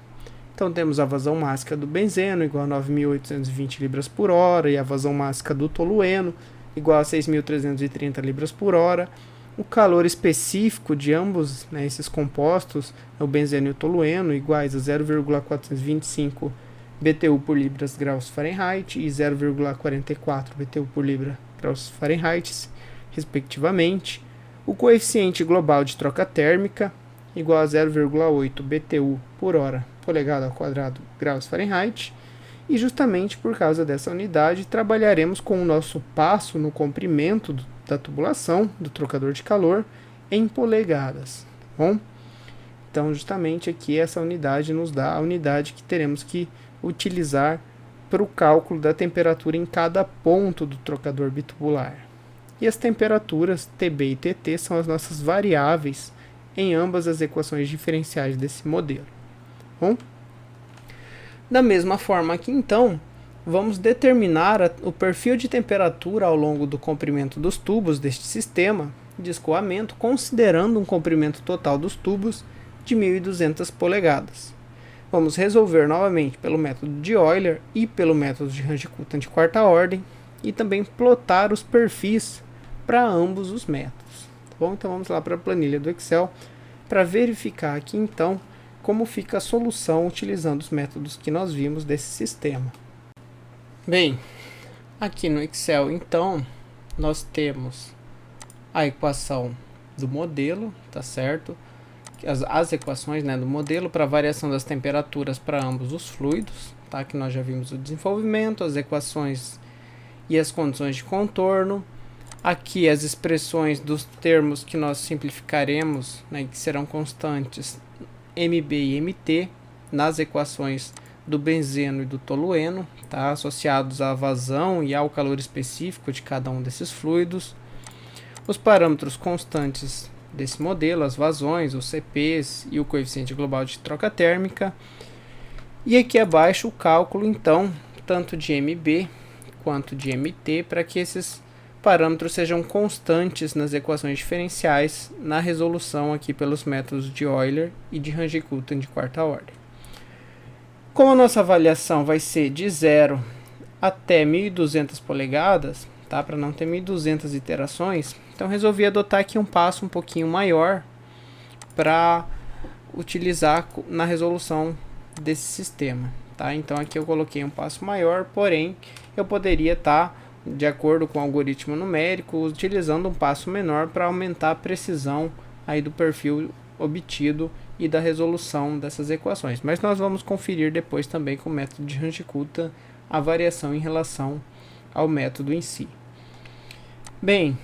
Então temos a vazão mássica do benzeno igual a 9.820 libras por hora e a vazão mássica do tolueno igual a 6.330 libras por hora. O calor específico de ambos, né, esses compostos, o benzeno e o tolueno, iguais a 0,425 BTU por libras graus Fahrenheit e 0,44 BTU por libra graus Fahrenheit, respectivamente. O coeficiente global de troca térmica igual a 0,8 BTU por hora polegada ao quadrado graus Fahrenheit. E justamente por causa dessa unidade trabalharemos com o nosso passo no comprimento da tubulação do trocador de calor em polegadas, tá bom? Então justamente aqui essa unidade nos dá a unidade que teremos que utilizar para o cálculo da temperatura em cada ponto do trocador bitubular. E as temperaturas TB e TT são as nossas variáveis em ambas as equações diferenciais desse modelo. Bom? Da mesma forma aqui então, vamos determinar o perfil de temperatura ao longo do comprimento dos tubos deste sistema de escoamento, considerando um comprimento total dos tubos de 1.200 polegadas. Vamos resolver novamente pelo método de Euler e pelo método de Runge-Kutta de quarta ordem e também plotar os perfis para ambos os métodos. Tá bom? Então vamos lá para a planilha do Excel para verificar aqui então como fica a solução utilizando os métodos que nós vimos desse sistema. Bem, aqui no Excel então nós temos a equação do modelo, tá certo? As equações, né, do modelo para variação das temperaturas para ambos os fluidos, tá? Que nós já vimos o desenvolvimento, as equações e as condições de contorno. Aqui as expressões dos termos que nós simplificaremos, né, que serão constantes MB e MT nas equações do benzeno e do tolueno, tá? Associados à vazão e ao calor específico de cada um desses fluidos. Os parâmetros constantes desse modelo, as vazões, os CPs e o coeficiente global de troca térmica. E aqui abaixo o cálculo então tanto de MB quanto de MT para que esses parâmetros sejam constantes nas equações diferenciais na resolução aqui pelos métodos de Euler e de Runge-Kutta de quarta ordem. Como a nossa avaliação vai ser de 0 até 1.200 polegadas, tá? Para não ter 1.200 iterações, então resolvi adotar aqui um passo um pouquinho maior para utilizar na resolução desse sistema, tá? Então aqui eu coloquei um passo maior, porém eu poderia estar, de acordo com o algoritmo numérico, utilizando um passo menor para aumentar a precisão aí do perfil obtido e da resolução dessas equações. Mas nós vamos conferir depois também com o método de Runge-Kutta a variação em relação ao método em si. Bem,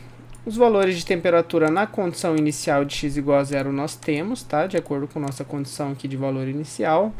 os valores de temperatura na condição inicial de x igual a zero nós temos, tá? De acordo com nossa condição aqui de valor inicial.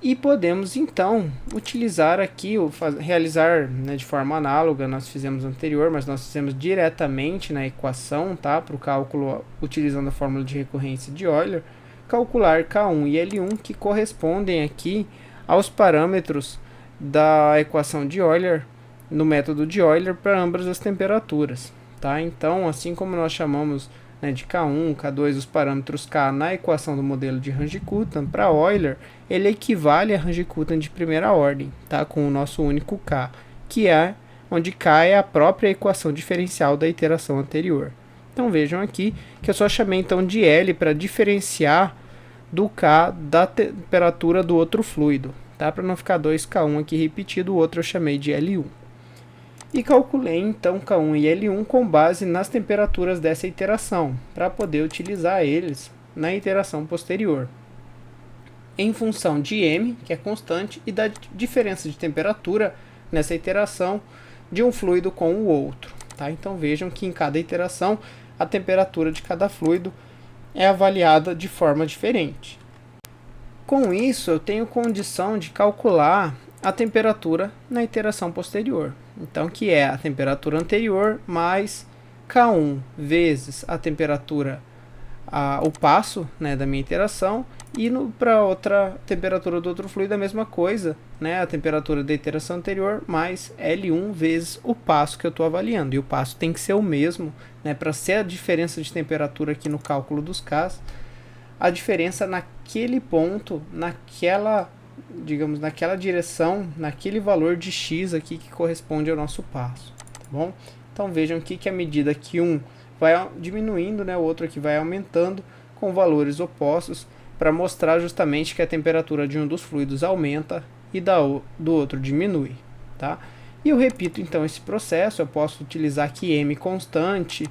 E podemos então utilizar aqui, realizar, né, de forma análoga, nós fizemos anterior, mas nós fizemos diretamente na equação, tá? Para o cálculo utilizando a fórmula de recorrência de Euler, calcular K1 e L1 que correspondem aqui aos parâmetros da equação de Euler no método de Euler para ambas as temperaturas, tá? Então, assim como nós chamamos, né, de K1, K2 os parâmetros K na equação do modelo de Runge-Kuttan, para Euler ele equivale a Runge-Kuttan de primeira ordem, tá? Com o nosso único K, que é onde K é a própria equação diferencial da iteração anterior. Então vejam aqui que eu só chamei então de L para diferenciar do K da temperatura do outro fluido, tá? Para não ficar 2K1 aqui repetido, o outro eu chamei de L1. E calculei então K1 e L1 com base nas temperaturas dessa iteração, para poder utilizar eles na iteração posterior, em função de M, que é constante, e da diferença de temperatura nessa iteração de um fluido com o outro, tá? Então vejam que em cada iteração a temperatura de cada fluido é avaliada de forma diferente. Com isso, eu tenho condição de calcular a temperatura na iteração posterior. Então, que é a temperatura anterior mais K1 vezes a temperatura, o passo, né, da minha iteração, e para outra temperatura do outro fluido a mesma coisa, né, a temperatura da iteração anterior mais L1 vezes o passo que eu estou avaliando. E o passo tem que ser o mesmo, né, para ser a diferença de temperatura aqui no cálculo dos Ks, a diferença naquele ponto, digamos, naquela direção, naquele valor de x aqui que corresponde ao nosso passo, tá bom? Então vejam aqui que à medida que um vai diminuindo, né, o outro aqui vai aumentando com valores opostos, para mostrar justamente que a temperatura de um dos fluidos aumenta e do outro diminui, tá? E eu repito então esse processo. Eu posso utilizar aqui M constante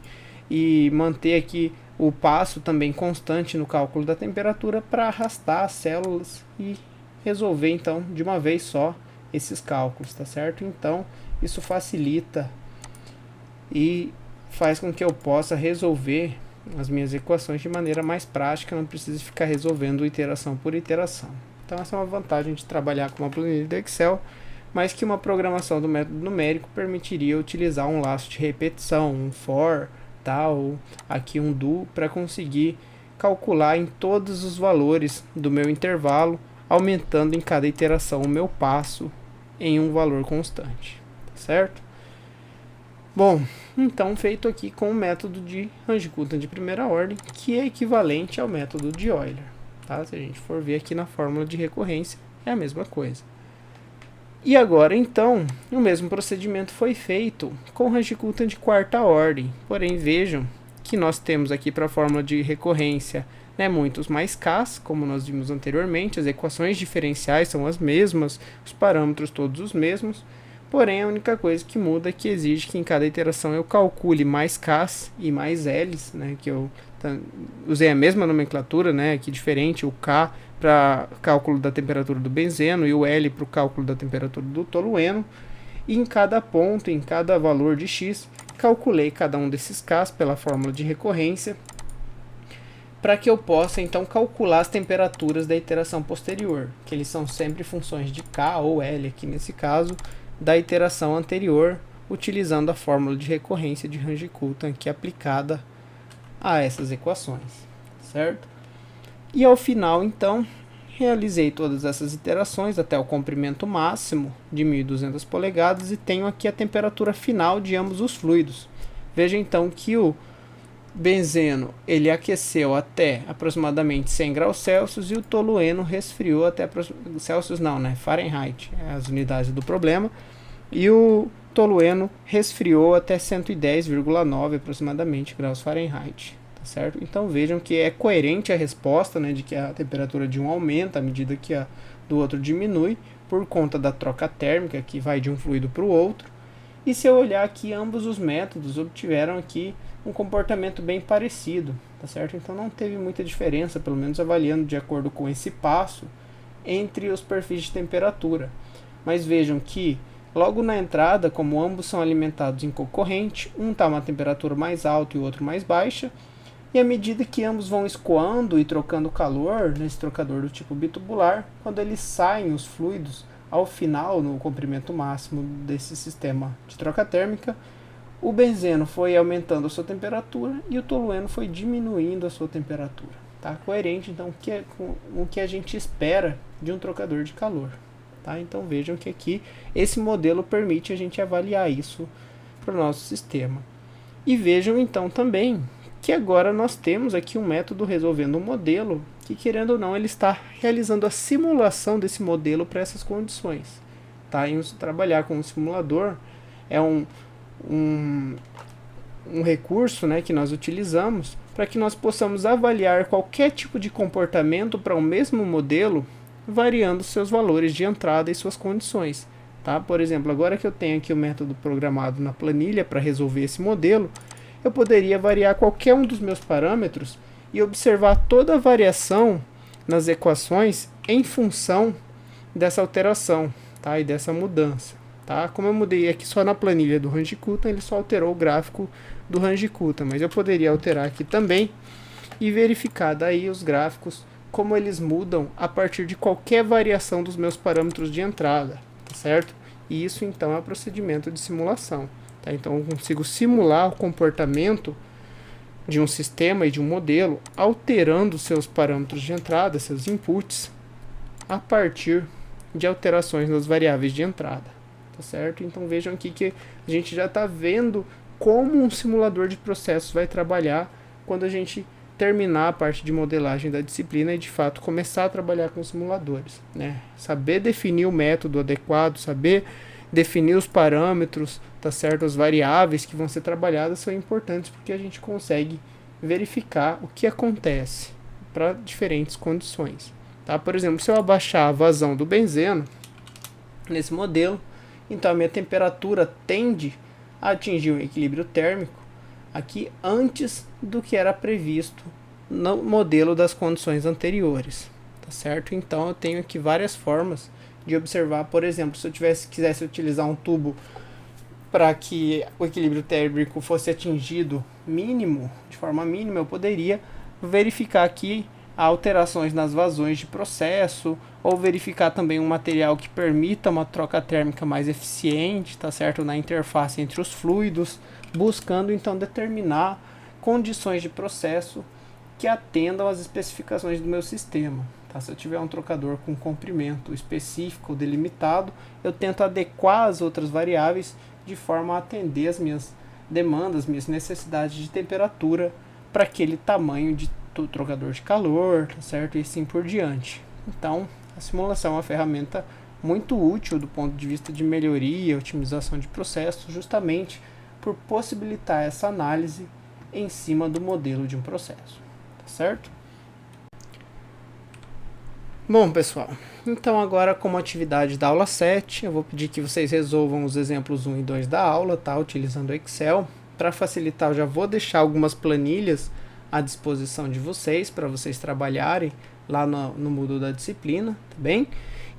e manter aqui o passo também constante no cálculo da temperatura para arrastar as células e resolver então de uma vez só esses cálculos, tá certo? Então isso facilita e faz com que eu possa resolver as minhas equações de maneira mais prática, não preciso ficar resolvendo iteração por iteração. Então essa é uma vantagem de trabalhar com uma planilha do Excel, mas que uma programação do método numérico permitiria utilizar um laço de repetição, um for, ou aqui um do, para conseguir calcular em todos os valores do meu intervalo, aumentando em cada iteração o meu passo em um valor constante, certo? Bom, então feito aqui com o método de Runge-Kuttan de primeira ordem, que é equivalente ao método de Euler, tá? Se a gente for ver aqui na fórmula de recorrência, é a mesma coisa. E agora então, o mesmo procedimento foi feito com Runge-Kuttan de quarta ordem, porém vejam que nós temos aqui para a fórmula de recorrência, né, muitos mais Ks, como nós vimos anteriormente, as equações diferenciais são as mesmas, os parâmetros todos os mesmos, porém a única coisa que muda é que exige que em cada iteração eu calcule mais Ks e mais Ls, né, que eu usei a mesma nomenclatura, né, aqui diferente, o K para cálculo da temperatura do benzeno e o L para o cálculo da temperatura do tolueno, e em cada ponto, em cada valor de x, calculei cada um desses Ks pela fórmula de recorrência, para que eu possa então calcular as temperaturas da iteração posterior, que eles são sempre funções de K ou L aqui nesse caso, da iteração anterior, utilizando a fórmula de recorrência de Runge-Kuttan aqui aplicada a essas equações, certo? E ao final então realizei todas essas iterações até o comprimento máximo de 1200 polegadas e tenho aqui a temperatura final de ambos os fluidos. Veja então que o benzeno ele aqueceu até aproximadamente 100 graus Celsius e o tolueno resfriou até Celsius não, né? Fahrenheit, as unidades do problema, e o tolueno resfriou até 110,9 aproximadamente graus Fahrenheit, tá certo? Então vejam que é coerente a resposta, né, de que a temperatura de um aumenta à medida que a do outro diminui por conta da troca térmica que vai de um fluido para o outro. E se eu olhar aqui, ambos os métodos obtiveram aqui um comportamento bem parecido, tá certo? Então não teve muita diferença, pelo menos avaliando de acordo com esse passo, entre os perfis de temperatura. Mas vejam que Logo na entrada, como ambos são alimentados em corrente, um está a uma temperatura mais alta e o outro mais baixa, e à medida que ambos vão escoando e trocando calor nesse trocador do tipo bitubular, quando eles saem os fluidos, ao final, no comprimento máximo desse sistema de troca térmica, o benzeno foi aumentando a sua temperatura e o tolueno foi diminuindo a sua temperatura. Tá? Coerente então com o que a gente espera de um trocador de calor. Tá? Então vejam que aqui esse modelo permite a gente avaliar isso para o nosso sistema. E vejam então também que agora nós temos aqui um método resolvendo um modelo que, querendo ou não, ele está realizando a simulação desse modelo para essas condições. Tá? E trabalhar com um simulador é um recurso, né, que nós utilizamos para que nós possamos avaliar qualquer tipo de comportamento para o mesmo modelo, variando seus valores de entrada e suas condições. Tá? Por exemplo, agora que eu tenho aqui o método programado na planilha para resolver esse modelo, eu poderia variar qualquer um dos meus parâmetros e observar toda a variação nas equações em função dessa alteração, tá? E dessa mudança. Tá? Como eu mudei aqui só na planilha do Range-Kutan, ele só alterou o gráfico do Range-Kutan, mas eu poderia alterar aqui também e verificar daí os gráficos, como eles mudam a partir de qualquer variação dos meus parâmetros de entrada, tá certo? E isso então é o procedimento de simulação. Tá? Então eu consigo simular o comportamento de um sistema e de um modelo, alterando seus parâmetros de entrada, seus inputs, a partir de alterações nas variáveis de entrada. Tá certo? Então vejam aqui que a gente já está vendo como um simulador de processos vai trabalhar quando a gente terminar a parte de modelagem da disciplina e de fato começar a trabalhar com simuladores. Né? Saber definir o método adequado, saber definir os parâmetros, tá certo? As variáveis que vão ser trabalhadas são importantes porque a gente consegue verificar o que acontece para diferentes condições. Tá? Por exemplo, se eu abaixar a vazão do benzeno nesse modelo, então a minha temperatura tende a atingir um equilíbrio térmico aqui antes do que era previsto no modelo das condições anteriores. Tá certo? Então eu tenho aqui várias formas de observar, por exemplo, se eu quisesse utilizar um tubo para que o equilíbrio térmico fosse atingido mínimo, de forma mínima, eu poderia verificar aqui alterações nas vazões de processo, ou verificar também um material que permita uma troca térmica mais eficiente, tá certo? Na interface entre os fluidos, buscando então determinar condições de processo que atendam às especificações do meu sistema. Tá? Se eu tiver um trocador com comprimento específico ou delimitado, eu tento adequar as outras variáveis de forma a atender as minhas demandas, minhas necessidades de temperatura para aquele tamanho de trocador de calor, tá certo? E assim por diante. Então, a simulação é uma ferramenta muito útil do ponto de vista de melhoria, otimização de processos, justamente por possibilitar essa análise em cima do modelo de um processo, tá certo? Bom, pessoal, então agora como atividade da aula 7, eu vou pedir que vocês resolvam os exemplos 1 e 2 da aula, tá? Utilizando o Excel. Para facilitar, eu já vou deixar algumas planilhas à disposição de vocês, para vocês trabalharem lá no Moodle da disciplina, tá bem?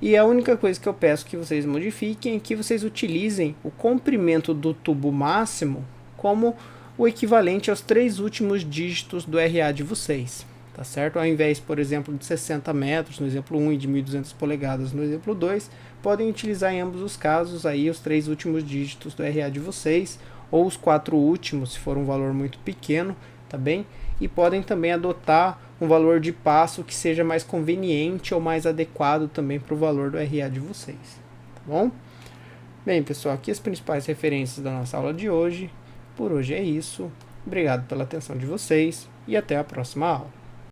E a única coisa que eu peço que vocês modifiquem é que vocês utilizem o comprimento do tubo máximo como o equivalente aos 3 últimos dígitos do RA de vocês. Tá certo? Ao invés, por exemplo, de 60 metros no exemplo 1 e de 1.200 polegadas no exemplo 2, podem utilizar em ambos os casos aí os 3 últimos dígitos do RA de vocês, ou os 4 últimos, se for um valor muito pequeno, tá bem? E podem também adotar um valor de passo que seja mais conveniente ou mais adequado também para o valor do RA de vocês, tá bom? Bem, pessoal, aqui as principais referências da nossa aula de hoje. Por hoje é isso. Obrigado pela atenção de vocês e até a próxima aula.